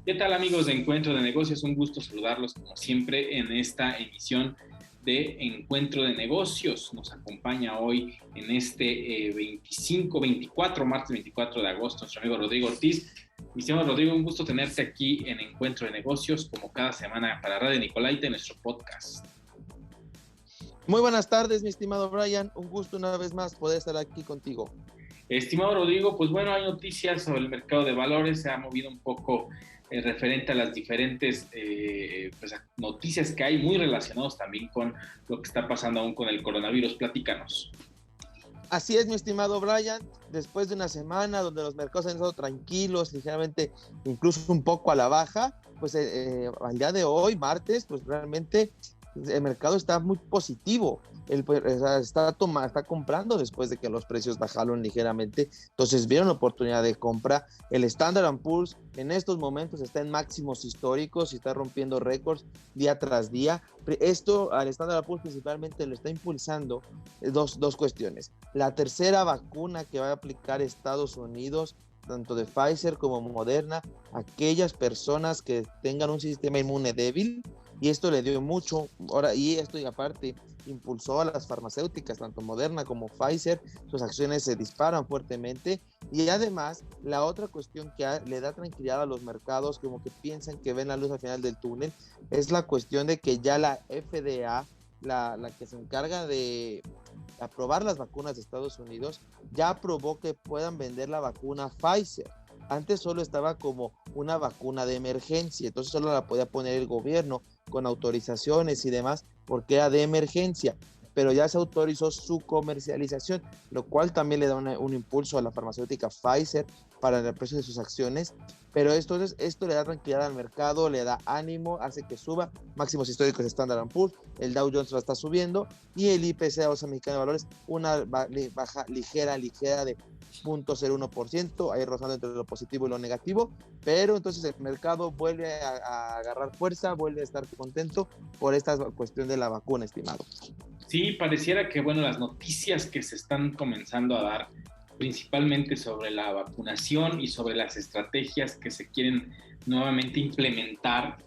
¿Qué tal, amigos de Encuentro de Negocios? Un gusto saludarlos como siempre en esta emisión de Encuentro de Negocios. Nos acompaña hoy en este martes 24 de agosto, nuestro amigo Rodrigo Ortiz. Mi estimado Rodrigo, un gusto tenerte aquí en Encuentro de Negocios, como cada semana para Radio Nicolaita, en nuestro podcast. Muy buenas tardes, mi estimado Brian. Un gusto una vez más poder estar aquí contigo. Estimado Rodrigo, pues bueno, hay noticias sobre el mercado de valores, se ha movido un poco referente a las diferentes pues, noticias que hay, muy relacionados también con lo que está pasando aún con el coronavirus. Platícanos. Así es, mi estimado Brian. Después de una semana donde los mercados han estado tranquilos, ligeramente, incluso un poco a la baja, pues al día de hoy, martes, pues realmente el mercado está muy positivo. Está comprando después de que los precios bajaron ligeramente, entonces vieron oportunidad de compra. El Standard & Poor's en estos momentos está en máximos históricos y está rompiendo récords día tras día. Esto al Standard & Poor's principalmente lo está impulsando dos cuestiones. La tercera vacuna que va a aplicar Estados Unidos, tanto de Pfizer como Moderna, aquellas personas que tengan un sistema inmune débil, y esto le dio mucho, y esto y aparte impulsó a las farmacéuticas, tanto Moderna como Pfizer, sus acciones se disparan fuertemente, y además la otra cuestión que le da tranquilidad a los mercados, como que piensan que ven la luz al final del túnel, es la cuestión de que ya la FDA, la que se encarga de aprobar las vacunas de Estados Unidos, ya aprobó que puedan vender la vacuna Pfizer. Antes solo estaba como una vacuna de emergencia, entonces solo la podía poner el gobierno con autorizaciones y demás, porque era de emergencia, pero ya se autorizó su comercialización, lo cual también le da un impulso a la farmacéutica Pfizer para el precio de sus acciones, pero esto le da tranquilidad al mercado, le da ánimo, hace que suba, máximos históricos de Standard & Poor's, el Dow Jones lo está subiendo, y el IPC, la Bolsa Mexicana de Valores, una baja ligera de 0.01%, ahí rozando entre lo positivo y lo negativo, pero entonces el mercado vuelve a agarrar fuerza, vuelve a estar contento por esta cuestión de la vacuna, estimado. Sí, pareciera que, bueno, las noticias que se están comenzando a dar, principalmente sobre la vacunación y sobre las estrategias que se quieren nuevamente implementar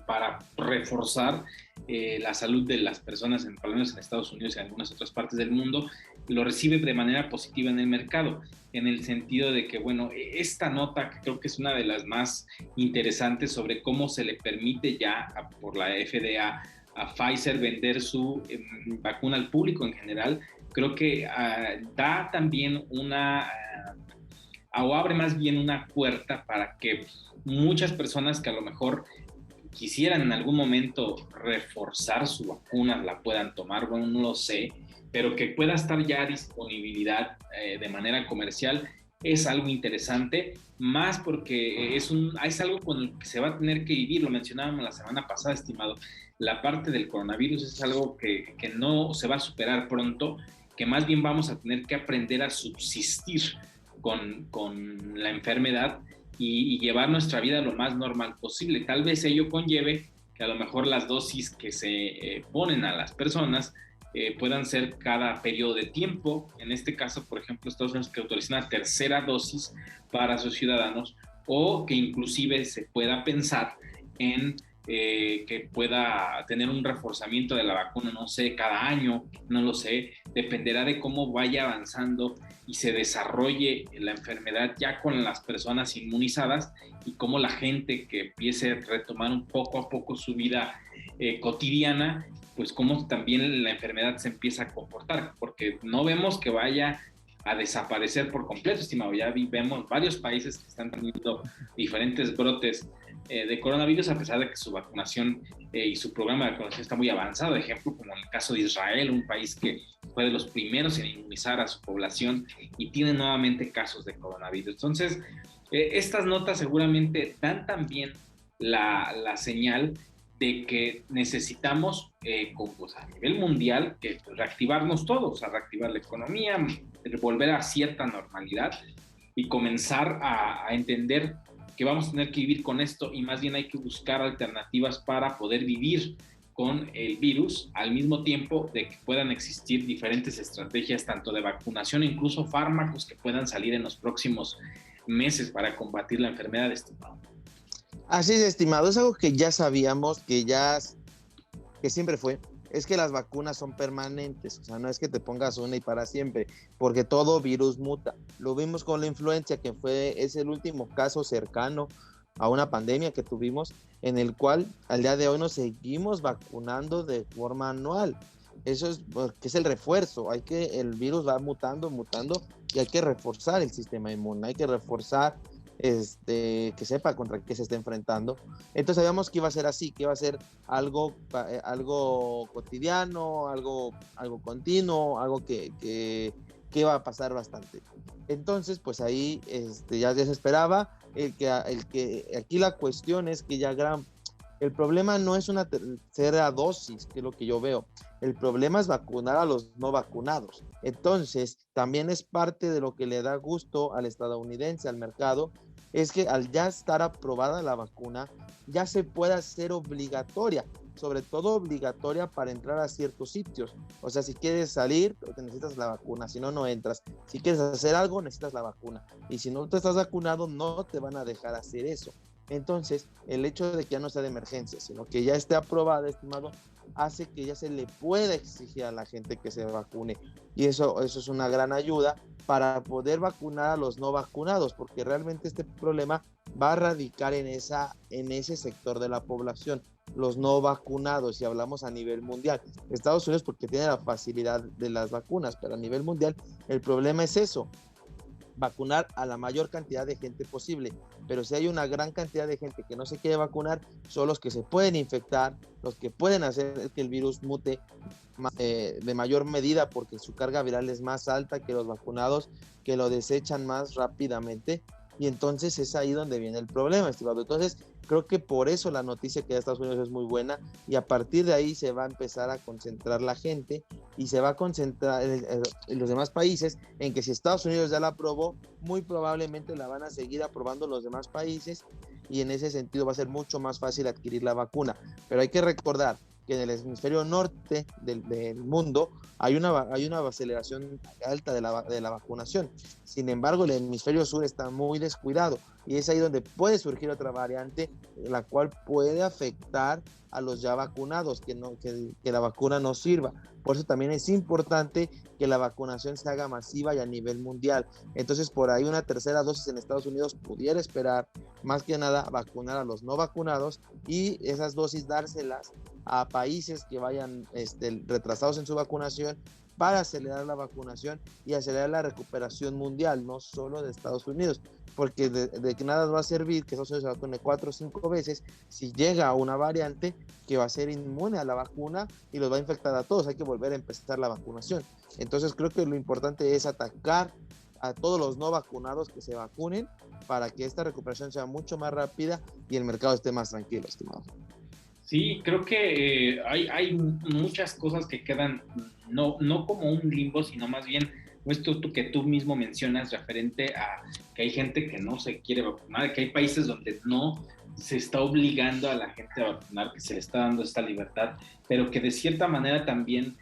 para reforzar la salud de las personas, por lo menos en Estados Unidos y en algunas otras partes del mundo, lo recibe de manera positiva en el mercado, en el sentido de que, bueno, esta nota que creo que es una de las más interesantes sobre cómo se le permite ya por la FDA a Pfizer vender su vacuna al público en general, creo que da también o abre más bien una puerta para que muchas personas que a lo mejor quisieran en algún momento reforzar su vacuna, la puedan tomar, bueno, no lo sé, pero que pueda estar ya a disponibilidad de manera comercial, es algo interesante, más porque es algo con el que se va a tener que vivir, lo mencionábamos la semana pasada, estimado, la parte del coronavirus es algo que no se va a superar pronto, que más bien vamos a tener que aprender a subsistir con la enfermedad y llevar nuestra vida lo más normal posible. Tal vez ello conlleve que a lo mejor las dosis que se ponen a las personas puedan ser cada periodo de tiempo. En este caso, por ejemplo, Estados Unidos que autoriza una tercera dosis para sus ciudadanos, o que inclusive se pueda pensar en que pueda tener un reforzamiento de la vacuna, no sé, cada año, no lo sé, dependerá de cómo vaya avanzando y se desarrolle la enfermedad ya con las personas inmunizadas y cómo la gente que empiece a retomar un poco a poco su vida cotidiana, pues cómo también la enfermedad se empieza a comportar, porque no vemos que vaya a desaparecer por completo, estimado. Ya vemos varios países que están teniendo diferentes brotes de coronavirus, a pesar de que su vacunación y su programa de vacunación está muy avanzado. Ejemplo, como en el caso de Israel, un país que fue de los primeros en inmunizar a su población y tiene nuevamente casos de coronavirus. Entonces, estas notas seguramente dan también la señal de que necesitamos, pues a nivel mundial, reactivarnos todos, a reactivar la economía, volver a cierta normalidad y comenzar a entender que vamos a tener que vivir con esto, y más bien hay que buscar alternativas para poder vivir con el virus, al mismo tiempo de que puedan existir diferentes estrategias, tanto de vacunación, incluso fármacos que puedan salir en los próximos meses para combatir la enfermedad, estimado. Así es, estimado, es algo que ya sabíamos, que siempre fue, es que las vacunas son permanentes, o sea, no es que te pongas una y para siempre, porque todo virus muta. Lo vimos con la influencia, es el último caso cercano a una pandemia que tuvimos, en el cual al día de hoy nos seguimos vacunando de forma anual. Eso es porque es el refuerzo, el virus va mutando, mutando, y hay que reforzar el sistema inmune, hay que reforzar que sepa contra qué se está enfrentando. Entonces sabíamos que iba a ser así, que iba a ser algo cotidiano, algo continuo, algo que iba a pasar bastante. Entonces, pues ahí ya se esperaba. Aquí la cuestión es que el problema no es una tercera dosis, que es lo que yo veo. El problema es vacunar a los no vacunados. Entonces, también es parte de lo que le da gusto al estadounidense, al mercado, es que al ya estar aprobada la vacuna, ya se puede hacer obligatoria, sobre todo obligatoria para entrar a ciertos sitios. O sea, si quieres salir, necesitas la vacuna, si no, no entras. Si quieres hacer algo, necesitas la vacuna. Y si no te estás vacunado, no te van a dejar hacer eso. Entonces, el hecho de que ya no sea de emergencia, sino que ya esté aprobada, estimado, hace que ya se le pueda exigir a la gente que se vacune. Y eso es una gran ayuda para poder vacunar a los no vacunados, porque realmente este problema va a radicar en ese sector de la población, los no vacunados, si hablamos a nivel mundial. Estados Unidos porque tiene la facilidad de las vacunas, pero a nivel mundial el problema es eso, vacunar a la mayor cantidad de gente posible. Pero si hay una gran cantidad de gente que no se quiere vacunar, son los que se pueden infectar, los que pueden hacer que el virus mute de mayor medida, porque su carga viral es más alta que los vacunados, que lo desechan más rápidamente. Y entonces es ahí donde viene el problema, estimado. Entonces, creo que por eso la noticia que da Estados Unidos es muy buena, y a partir de ahí se va a empezar a concentrar la gente y se va a concentrar en los demás países, en que si Estados Unidos ya la aprobó, muy probablemente la van a seguir aprobando los demás países, y en ese sentido va a ser mucho más fácil adquirir la vacuna. Pero hay que recordar que en el hemisferio norte del mundo hay una aceleración alta de la vacunación. Sin embargo, el hemisferio sur está muy descuidado, y es ahí donde puede surgir otra variante, la cual puede afectar a los ya vacunados, que la vacuna no sirva. Por eso también es importante que la vacunación se haga masiva y a nivel mundial. Entonces, por ahí una tercera dosis en Estados Unidos pudiera esperar, más que nada, vacunar a los no vacunados, y esas dosis dárselas a países que vayan retrasados en su vacunación, para acelerar la vacunación y acelerar la recuperación mundial, no solo de Estados Unidos, porque de que nada va a servir que Estados Unidos se vacune 4 o 5 veces si llega una variante que va a ser inmune a la vacuna y los va a infectar a todos. Hay que volver a empezar la vacunación. Entonces creo que lo importante es atacar a todos los no vacunados, que se vacunen, para que esta recuperación sea mucho más rápida y el mercado esté más tranquilo, estimado. Sí, creo que hay muchas cosas que quedan no como un limbo, sino más bien esto que tú mismo mencionas referente a que hay gente que no se quiere vacunar, que hay países donde no se está obligando a la gente a vacunar, que se le está dando esta libertad, pero que de cierta manera también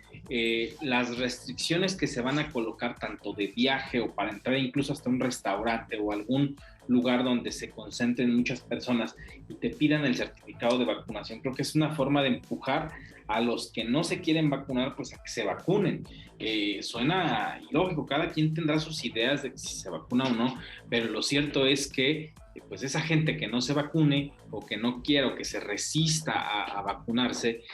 las restricciones que se van a colocar tanto de viaje o para entrar incluso hasta un restaurante o algún lugar donde se concentren muchas personas y te pidan el certificado de vacunación, creo que es una forma de empujar a los que no se quieren vacunar, pues a que se vacunen. Suena ilógico, cada quien tendrá sus ideas de si se vacuna o no, pero lo cierto es que pues esa gente que no se vacune o que no quiera o que se resista a vacunarse,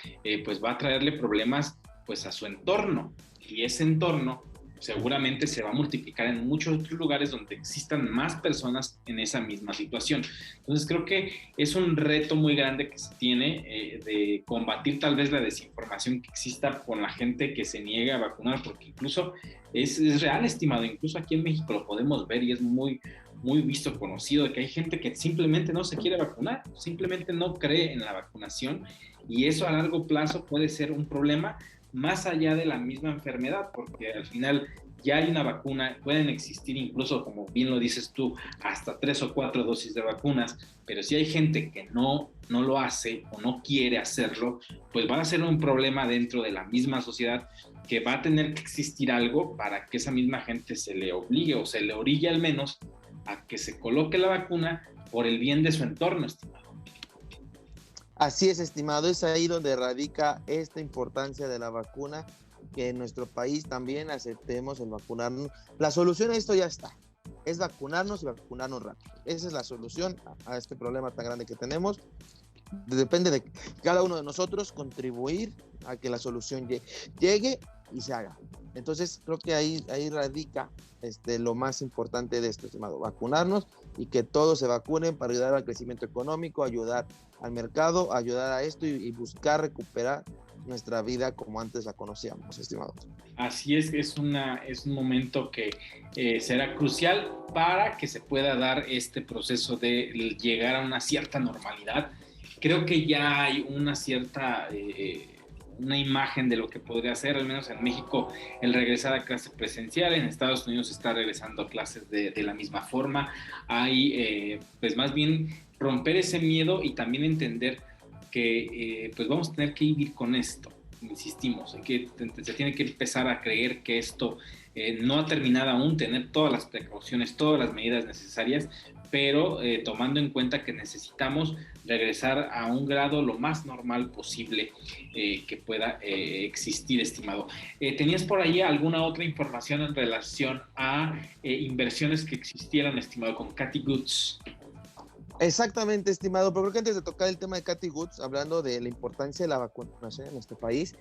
pues va a traerle problemas pues a su entorno, y ese entorno seguramente se va a multiplicar en muchos otros lugares donde existan más personas en esa misma situación. Entonces creo que es un reto muy grande que se tiene de combatir tal vez la desinformación que exista con la gente que se niega a vacunar, porque incluso es real, estimado, incluso aquí en México lo podemos ver y es muy visto, conocido, de que hay gente que simplemente no se quiere vacunar, simplemente no cree en la vacunación, y eso a largo plazo puede ser un problema más allá de la misma enfermedad, porque al final ya hay una vacuna, pueden existir incluso, como bien lo dices tú, hasta 3 o 4 dosis de vacunas, pero si hay gente que no lo hace o no quiere hacerlo, pues va a ser un problema dentro de la misma sociedad, que va a tener que existir algo para que esa misma gente se le obligue o se le orille al menos a que se coloque la vacuna por el bien de su entorno, estimado. Así es, estimado, es ahí donde radica esta importancia de la vacuna, que en nuestro país también aceptemos el vacunarnos. La solución a esto ya está, es vacunarnos y vacunarnos rápido. Esa es la solución a este problema tan grande que tenemos. Depende de cada uno de nosotros contribuir a que la solución llegue y se haga. Entonces creo que ahí radica lo más importante de esto, estimado, vacunarnos y que todos se vacunen para ayudar al crecimiento económico, ayudar al mercado, ayudar a esto y buscar recuperar nuestra vida como antes la conocíamos, estimado. Así es un momento que será crucial para que se pueda dar este proceso de llegar a una cierta normalidad. Creo que ya hay una cierta una imagen de lo que podría ser, al menos en México, el regresar a clase presencial. En Estados Unidos se está regresando a clases de la misma forma. Hay, pues más bien, romper ese miedo y también entender que pues vamos a tener que vivir con esto. Insistimos, que se tiene que empezar a creer que esto no ha terminado aún, tener todas las precauciones, todas las medidas necesarias, pero tomando en cuenta que necesitamos regresar a un grado lo más normal posible que pueda existir, estimado. ¿Tenías por ahí alguna otra información en relación a inversiones que existieran, estimado, con Cathie Woods? Exactamente, estimado, pero creo que antes de tocar el tema de Cathie Woods, hablando de la importancia de la vacunación en nuestro país,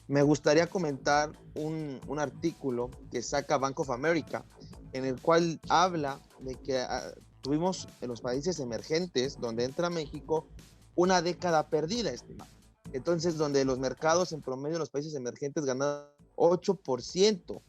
me gustaría comentar un artículo que saca Bank of America, en el cual habla de que tuvimos en los países emergentes, donde entra México, una década perdida, estimado. Entonces, donde los mercados en promedio en los países emergentes ganaron 8%,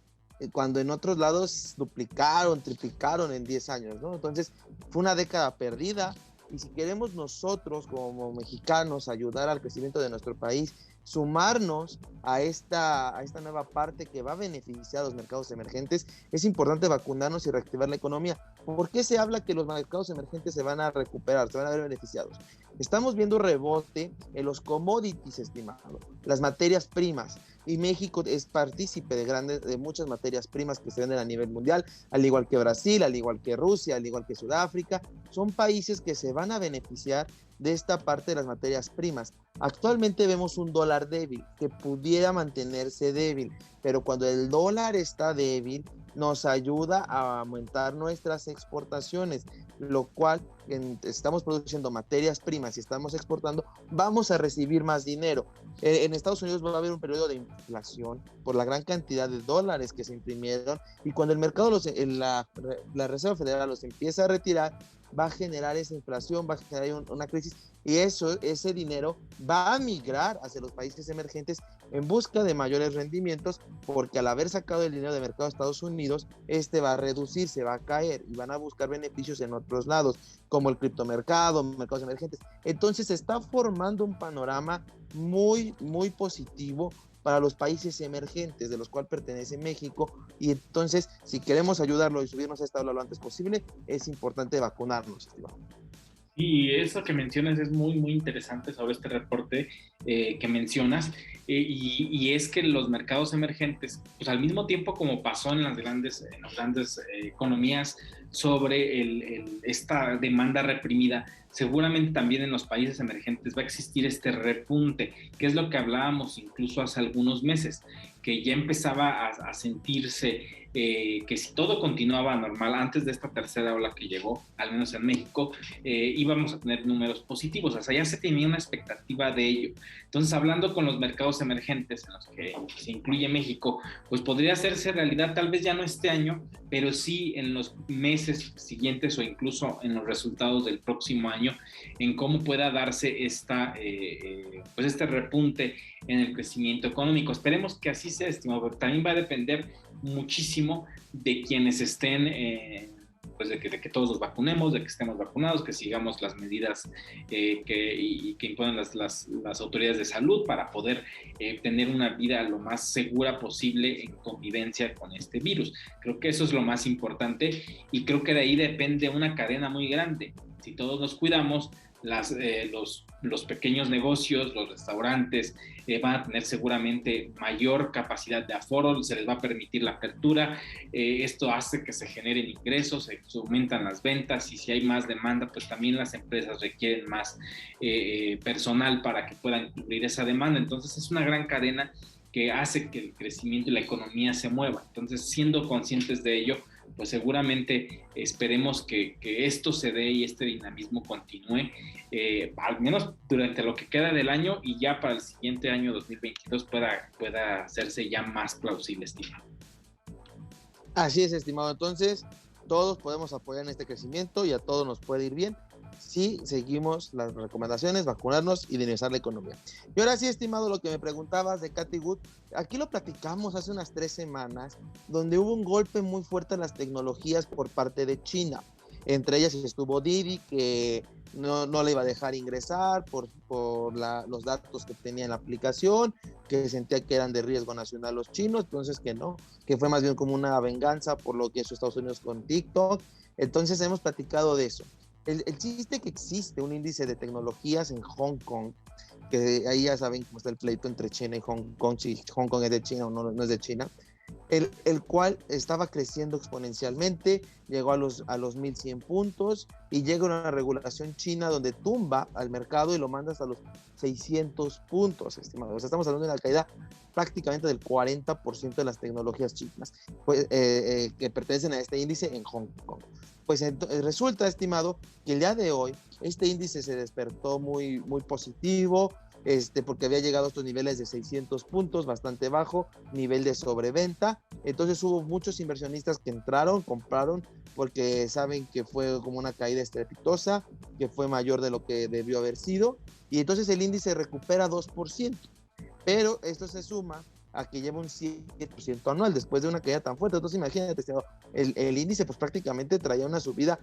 cuando en otros lados duplicaron, triplicaron en 10 años, ¿no? Entonces, fue una década perdida, y si queremos nosotros como mexicanos ayudar al crecimiento de nuestro país, sumarnos a esta nueva parte que va a beneficiar a los mercados emergentes, es importante vacunarnos y reactivar la economía. ¿Por qué se habla que los mercados emergentes se van a recuperar, se van a ver beneficiados? Estamos viendo rebote en los commodities, estimado, las materias primas, y México es partícipe de muchas materias primas que se venden a nivel mundial, al igual que Brasil, al igual que Rusia, al igual que Sudáfrica. Son países que se van a beneficiar de esta parte de las materias primas. Actualmente vemos un dólar débil, que pudiera mantenerse débil, pero cuando el dólar está débil, nos ayuda a aumentar nuestras exportaciones, lo cual estamos produciendo materias primas y estamos exportando, vamos a recibir más dinero. En Estados Unidos va a haber un periodo de inflación por la gran cantidad de dólares que se imprimieron, y cuando el mercado, la Reserva Federal los empieza a retirar, va a generar esa inflación, va a generar una crisis, y ese dinero va a migrar hacia los países emergentes en busca de mayores rendimientos, porque al haber sacado el dinero del mercado de Estados Unidos, va a reducirse, va a caer, y van a buscar beneficios en otros lados, como el criptomercado, mercados emergentes. Entonces se está formando un panorama muy, muy positivo para los países emergentes, de los cuales pertenece México, y entonces, si queremos ayudarlo y subirnos a esta ola lo antes posible, es importante vacunarnos, estimado. Y eso que mencionas es muy, muy interesante sobre este reporte que mencionas, y es que los mercados emergentes, pues al mismo tiempo como pasó en las grandes economías sobre esta demanda reprimida, seguramente también en los países emergentes va a existir este repunte, que es lo que hablábamos incluso hace algunos meses, que ya empezaba a sentirse que si todo continuaba normal antes de esta tercera ola que llegó, al menos en México, íbamos a tener números positivos. O sea, ya se tenía una expectativa de ello. Entonces, hablando con los mercados emergentes en los que se incluye México, pues podría hacerse realidad, tal vez ya no este año, pero sí en los meses siguientes o incluso en los resultados del próximo año, en cómo pueda darse pues este repunte en el crecimiento económico. Esperemos que así sea, estimado, pero también va a depender muchísimo de quienes estén, pues de que todos nos vacunemos, de que estemos vacunados, que sigamos las medidas que imponen las autoridades de salud para poder tener una vida lo más segura posible en convivencia con este virus. Creo que eso es lo más importante, y creo que de ahí depende una cadena muy grande. Si todos nos cuidamos, los pequeños negocios, los restaurantes van a tener seguramente mayor capacidad de aforo, se les va a permitir la apertura, esto hace que se generen ingresos, se aumentan las ventas y si hay más demanda, pues también las empresas requieren más personal para que puedan cubrir esa demanda. Entonces es una gran cadena que hace que el crecimiento y la economía se mueva. Entonces, siendo conscientes de ello, pues seguramente esperemos que esto se dé y este dinamismo continúe, al menos durante lo que queda del año y ya para el siguiente año 2022 pueda hacerse ya más plausible, estimado. Así es, estimado. Entonces, todos podemos apoyar en este crecimiento y a todos nos puede ir bien si seguimos las recomendaciones, vacunarnos y dinamizar la economía. Y ahora sí, estimado, lo que me preguntabas de Cathie Wood, aquí lo platicamos hace unas 3 semanas, donde hubo un golpe muy fuerte en las tecnologías por parte de China. Entre ellas estuvo Didi, que no le iba a dejar ingresar por los datos que tenía en la aplicación, que sentía que eran de riesgo nacional los chinos, entonces que no, que fue más bien como una venganza por lo que hizo Estados Unidos con TikTok. Entonces hemos platicado de eso. El chiste que existe un índice de tecnologías en Hong Kong, que ahí ya saben cómo está el pleito entre China y Hong Kong, si Hong Kong es de China o no es de China, el cual estaba creciendo exponencialmente, llegó a los 1.100 puntos y llega una regulación china donde tumba al mercado y lo manda hasta los 600 puntos, estimados. O sea, estamos hablando de una caída prácticamente del 40% de las tecnologías chinas pues, que pertenecen a este índice en Hong Kong. Pues resulta, estimado, que el día de hoy este índice se despertó muy, muy positivo, porque había llegado a estos niveles de 600 puntos, bastante bajo, nivel de sobreventa. Entonces hubo muchos inversionistas que entraron, compraron, porque saben que fue como una caída estrepitosa, que fue mayor de lo que debió haber sido, y entonces el índice recupera 2%, pero esto se suma a que lleva un 7% anual después de una caída tan fuerte. Entonces imagínate, el índice pues prácticamente traía una subida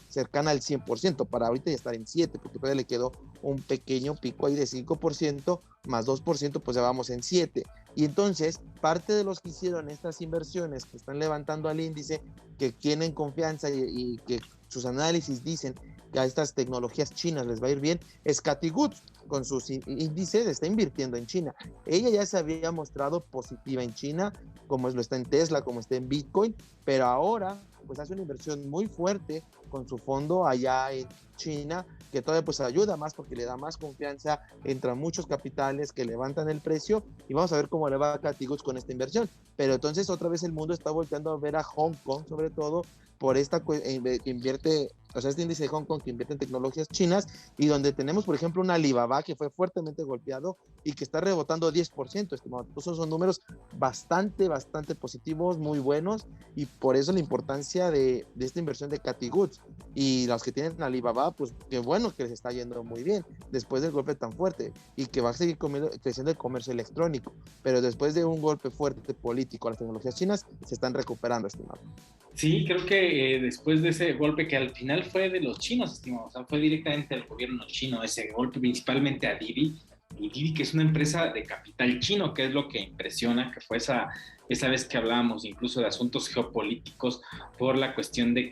cercana al 100%, para ahorita ya estar en 7, porque todavía le quedó un pequeño pico ahí de 5%, más 2%, pues ya vamos en 7. Y entonces, parte de los que hicieron estas inversiones, que están levantando al índice, que tienen confianza y que sus análisis dicen que a estas tecnologías chinas les va a ir bien, es Cathie Wood, con sus índices, está invirtiendo en China. Ella ya se había mostrado positiva en China, como lo está en Tesla, como está en Bitcoin, pero ahora pues hace una inversión muy fuerte con su fondo allá en China, que todavía pues ayuda más porque le da más confianza, entran muchos capitales que levantan el precio y vamos a ver cómo le va a Cathie Wood con esta inversión. Pero entonces otra vez el mundo está volteando a ver a Hong Kong, sobre todo por esta que invierte, o sea, este índice de Hong Kong que invierte en tecnologías chinas y donde tenemos, por ejemplo, un Alibaba que fue fuertemente golpeado y que está rebotando 10%, estimado. Esos son números bastante positivos, muy buenos, y por eso la importancia de esta inversión de Cathie Wood. Y los que tienen Alibaba, pues qué bueno que les está yendo muy bien después del golpe tan fuerte y que va a seguir creciendo el comercio electrónico, pero después de un golpe fuerte político a las tecnologías chinas, se están recuperando, estimado. Sí, creo que después de ese golpe que al final fue de los chinos, estimado, o sea, fue directamente del gobierno chino, ese golpe principalmente a Didi, y Didi, que es una empresa de capital chino, que es lo que impresiona, que fue esa vez que hablábamos incluso de asuntos geopolíticos por la cuestión de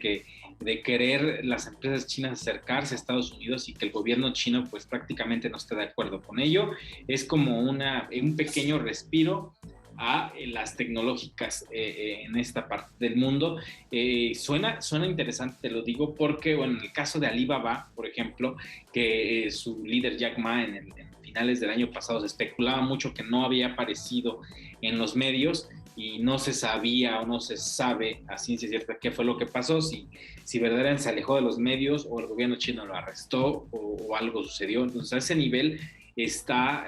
querer las empresas chinas acercarse a Estados Unidos y que el gobierno chino pues prácticamente no esté de acuerdo con ello. Es como un pequeño respiro a las tecnológicas en esta parte del mundo. Suena interesante, te lo digo, porque bueno, en el caso de Alibaba, por ejemplo, que su líder Jack Ma en finales del año pasado se especulaba mucho que no había aparecido en los medios y no se sabía o no se sabe a ciencia cierta qué fue lo que pasó, si verdaderamente se alejó de los medios o el gobierno chino lo arrestó o algo sucedió. Entonces a ese nivel está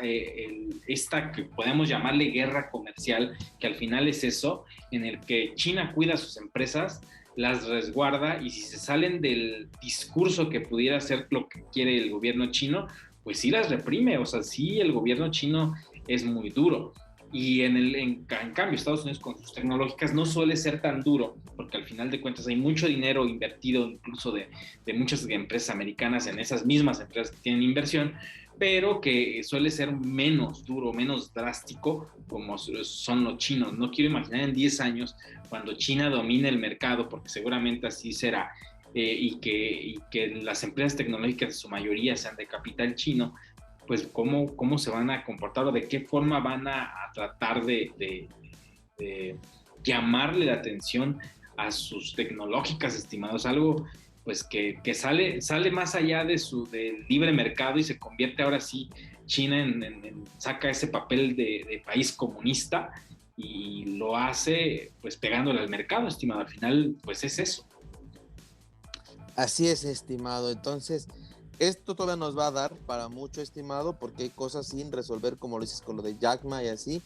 esta que podemos llamarle guerra comercial, que al final es eso, en el que China cuida a sus empresas, las resguarda y si se salen del discurso que pudiera ser lo que quiere el gobierno chino, pues sí las reprime. O sea, sí, el gobierno chino es muy duro. Y en cambio Estados Unidos con sus tecnológicas no suele ser tan duro, porque al final de cuentas hay mucho dinero invertido incluso de muchas empresas americanas en esas mismas empresas que tienen inversión, pero que suele ser menos duro, menos drástico como son los chinos. No quiero imaginar en 10 años cuando China domine el mercado, porque seguramente así será, y que las empresas tecnológicas en su mayoría sean de capital chino, pues cómo se van a comportar o de qué forma van a tratar de llamarle la atención a sus tecnológicas, estimados, algo pues que sale más allá del libre mercado y se convierte ahora sí China saca ese papel de país comunista y lo hace pues pegándole al mercado, estimado. Al final pues es eso. Así es, estimado. Entonces, esto todavía nos va a dar para mucho, estimado, porque hay cosas sin resolver, como lo dices con lo de Jack Ma y así.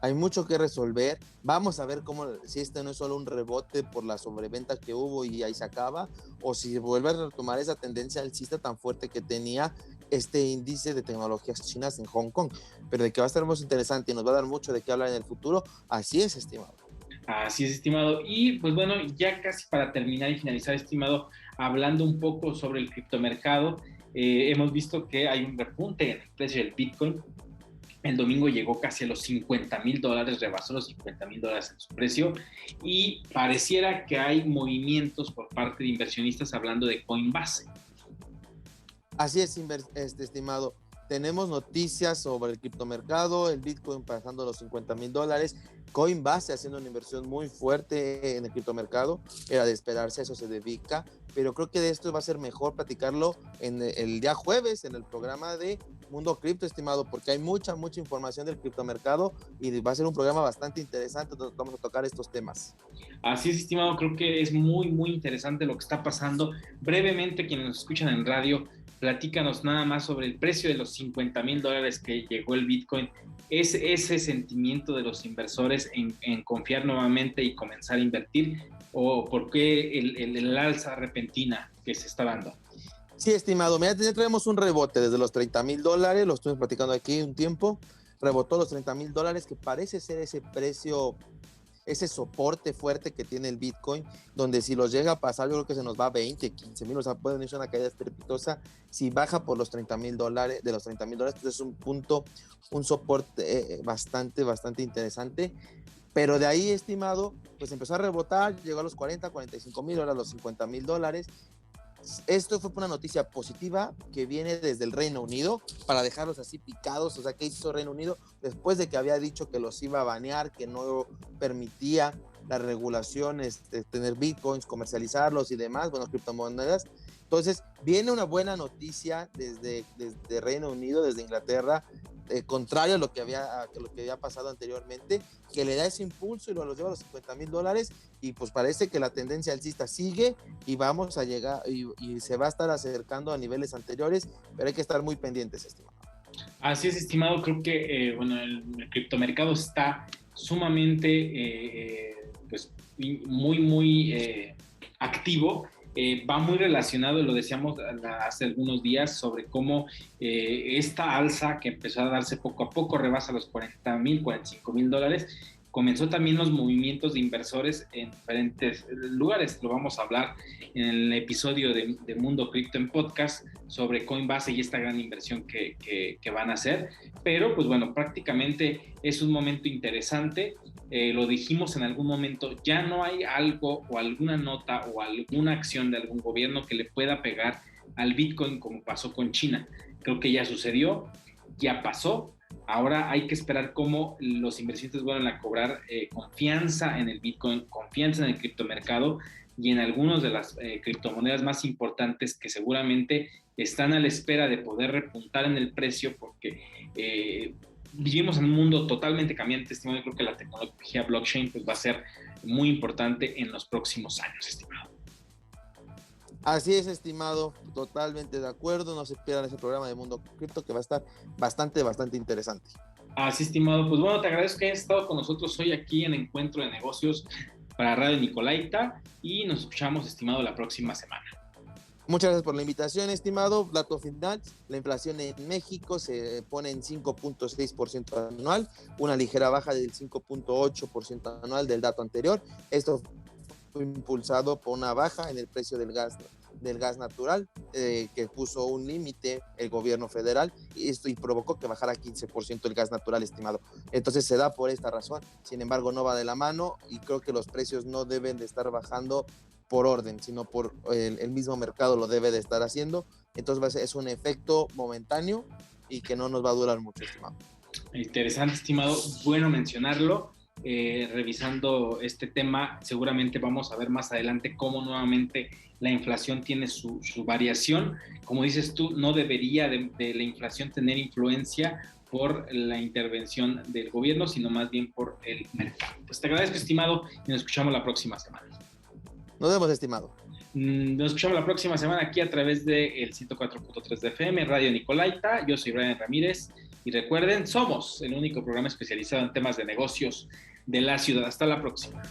Hay mucho que resolver. Vamos a ver si este no es solo un rebote por la sobreventa que hubo y ahí se acaba, o si vuelve a retomar esa tendencia alcista tan fuerte que tenía este índice de tecnologías chinas en Hong Kong. Pero de que va a estar muy interesante y nos va a dar mucho de qué hablar en el futuro, así es, estimado. Así es, estimado. Y pues bueno, ya casi para terminar y finalizar, estimado, hablando un poco sobre el criptomercado, hemos visto que hay un repunte en el precio del Bitcoin. El domingo llegó casi a los $50,000, rebasó los $50,000 en su precio y pareciera que hay movimientos por parte de inversionistas hablando de Coinbase. Así es, estimado. Tenemos noticias sobre el criptomercado, el Bitcoin pasando los $50,000, Coinbase haciendo una inversión muy fuerte en el criptomercado, era de esperarse, eso se dedica, pero creo que de esto va a ser mejor platicarlo en el día jueves, en el programa de Mundo Cripto, estimado, porque hay mucha información del criptomercado y va a ser un programa bastante interesante donde vamos a tocar estos temas. Así es, estimado, creo que es muy interesante lo que está pasando. Brevemente, quienes nos escuchan en radio, platícanos nada más sobre el precio de los $50,000 que llegó el Bitcoin. ¿Es ese sentimiento de los inversores en confiar nuevamente y comenzar a invertir? ¿O por qué el alza repentina que se está dando? Sí, estimado, mira, ya traemos un rebote desde los $30,000, lo estuvimos platicando aquí un tiempo, rebotó los $30,000, que parece ser ese precio, ese soporte fuerte que tiene el Bitcoin, donde si los llega a pasar, yo creo que se nos va a 20, 15,000, o sea, puede venir una caída estrepitosa. Si baja por los $30,000, de los $30,000, pues es un punto, un soporte bastante interesante. Pero de ahí, estimado, pues empezó a rebotar, llegó a los 40, 45,000, ahora a los $50,000. Esto fue una noticia positiva que viene desde el Reino Unido para dejarlos así picados. O sea, ¿qué hizo Reino Unido? Después de que había dicho que los iba a banear, que no permitía las regulaciones de tener bitcoins, comercializarlos y demás, bueno, criptomonedas. Entonces, viene una buena noticia desde Reino Unido, desde Inglaterra, contrario a lo que había pasado anteriormente, que le da ese impulso y lo lleva a los $50,000, y pues parece que la tendencia alcista sigue y vamos a llegar y se va a estar acercando a niveles anteriores, pero hay que estar muy pendientes, estimado. Así es, estimado. Creo que bueno, el criptomercado está sumamente pues, muy activo. Va muy relacionado, lo decíamos hace algunos días, sobre cómo esta alza que empezó a darse poco a poco rebasa los $40,000, $45,000. Comenzó también los movimientos de inversores en diferentes lugares. Lo vamos a hablar en el episodio de Mundo Cripto en Podcast sobre Coinbase y esta gran inversión que van a hacer. Pero, pues bueno, prácticamente es un momento interesante. Lo dijimos en algún momento, ya no hay algo o alguna nota o alguna acción de algún gobierno que le pueda pegar al Bitcoin como pasó con China. Creo que ya sucedió, ya pasó. Ahora hay que esperar cómo los inversionistas vuelvan a cobrar confianza en el Bitcoin, confianza en el criptomercado y en algunas de las criptomonedas más importantes que seguramente están a la espera de poder repuntar en el precio, porque vivimos en un mundo totalmente cambiante, estimado. Yo creo que la tecnología blockchain pues, va a ser muy importante en los próximos años, estimado. Así es, estimado, totalmente de acuerdo. No se pierdan ese programa de Mundo Cripto, que va a estar bastante interesante. Así, estimado. Pues bueno, te agradezco que hayas estado con nosotros hoy aquí en Encuentro de Negocios para Radio Nicolaita y nos escuchamos, estimado, la próxima semana. Muchas gracias por la invitación, estimado. Dato final, la inflación en México se pone en 5.6% anual, una ligera baja del 5.8% anual del dato anterior. Esto fue impulsado por una baja en el precio del gas natural, que puso un límite el gobierno federal, y provocó que bajara 15% el gas natural, estimado. Entonces se da por esta razón. Sin embargo, no va de la mano y creo que los precios no deben de estar bajando por orden, sino por el mismo mercado lo debe de estar haciendo. Entonces es un efecto momentáneo y que no nos va a durar mucho, estimado. Interesante, estimado. Bueno mencionarlo. Revisando este tema, seguramente vamos a ver más adelante cómo nuevamente la inflación tiene su variación. Como dices tú, no debería de la inflación tener influencia por la intervención del gobierno, sino más bien por el mercado. Pues te agradezco, estimado, y nos escuchamos la próxima semana. Nos vemos, estimado. Nos escuchamos la próxima semana aquí a través del 104.3 de FM, Radio Nicolaita. Yo soy Brian Ramírez y recuerden, somos el único programa especializado en temas de negocios de la ciudad. Hasta la próxima.